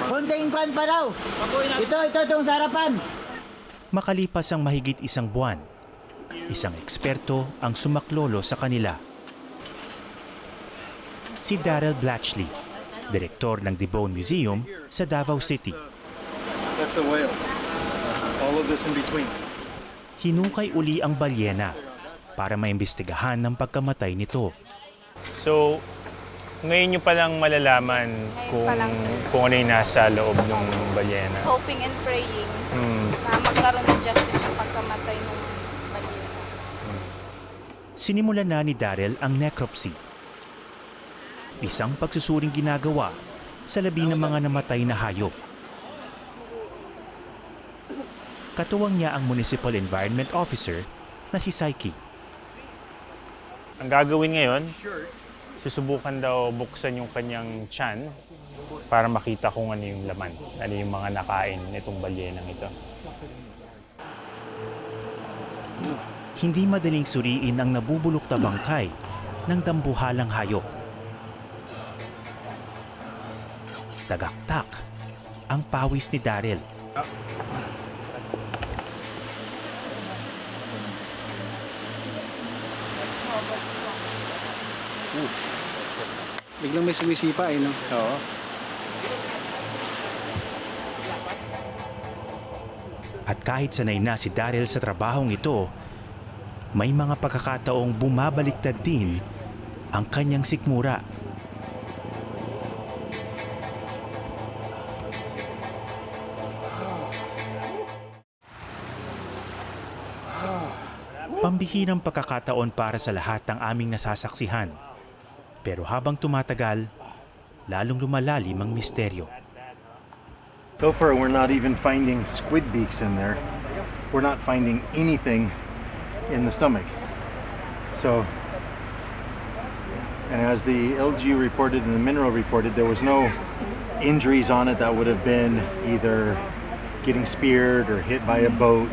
Konting pan pa daw. Itong sarapan. Makalipas ang mahigit isang buwan, isang eksperto ang sumaklolo sa kanila. Si Daryl Blatchley, direktor ng Debone Museum sa Davao City. That's the whale. All of this in between. Hinukay uli ang balyena para maimbestigahan ng pagkamatay nito. So, ngayon nyo palang malalaman kung, pa lang, sir. kung ano yung nasa loob ng balyena. Hoping and praying na magkaroon ng justice yung pagkamatay ng balyena. Sinimulan na ni Daryl ang necropsy. Isang pagsusuring ginagawa sa labi ng mga namatay na hayop. Katuwang niya ang Municipal Environment Officer na si Saiki. Ang gagawin ngayon, susubukan daw buksan yung kanyang tiyan para makita kung ano yung laman, ano yung mga nakain nitong balyenang ito. Hindi madaling suriin ang nabubulok na bangkay ng dambuhalang hayop. Tagaktak ang pawis ni Daryl. Biglang may sumisipa no? Oo. At kahit sanay na si Daryl sa trabahong ito, may mga pagkakataong bumabaliktad din ang kanyang sikmura. Pambihirang pagkakataon para sa lahat ng aming nasasaksihan. Pero habang tumatagal, lalong lumalalim ang misteryo. So far, we're not even finding squid beaks in there. We're not finding anything in the stomach. So, and as the LG reported and the mineral reported, there was no injuries on it that would have been either getting speared or hit by a boat.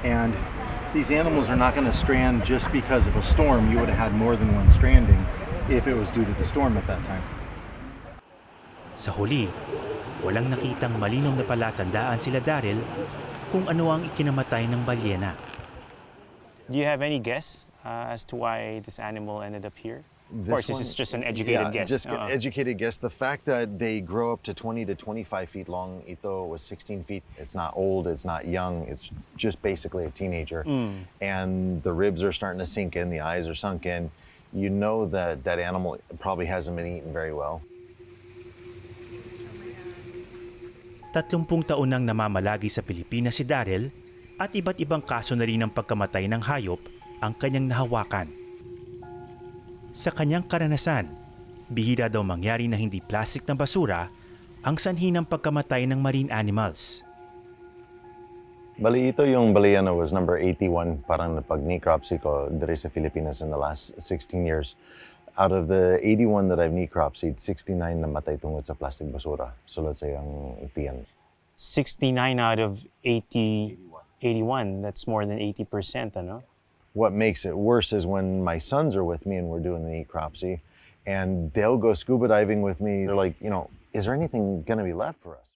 And these animals are not going to strand just because of a storm. You would have had more than one stranding if it was due to the storm at that time. Sa huli, walang nakitang malinaw na palatandaan sila Daryl kung ano ang ikinamatay ng balyena. Do you have any guess as to why this animal ended up here? Of course, this is just an educated guess. Just an educated guess. The fact that they grow up to 20 to 25 feet long, ito was 16 feet. It's not old, it's not young, it's just basically a teenager. And the ribs are starting to sink in, the eyes are sunk in. You know that that animal probably hasn't been eaten very well. 30 taon nang namamalagi sa Pilipinas si Daryl at iba't ibang kaso na rin ng pagkamatay ng hayop ang kanyang nahawakan. Sa kanyang karanasan, bihira daw mangyari na hindi plastic na basura ang sanhi ng pagkamatay ng marine animals. Bali, ito yung balayena was number 81 parang napag-necropsy ko diri sa Pilipinas in the last 16 years. Out of the 81 that I've necropsied, 69 namatay tungod sa plastic basura. Sulod sa yung tiyan. 69 out of 81. That's more than 80%, ano? What makes it worse is when my sons are with me and we're doing the necropsy, and they'll go scuba diving with me. They're like, you know, is there anything gonna be left for us?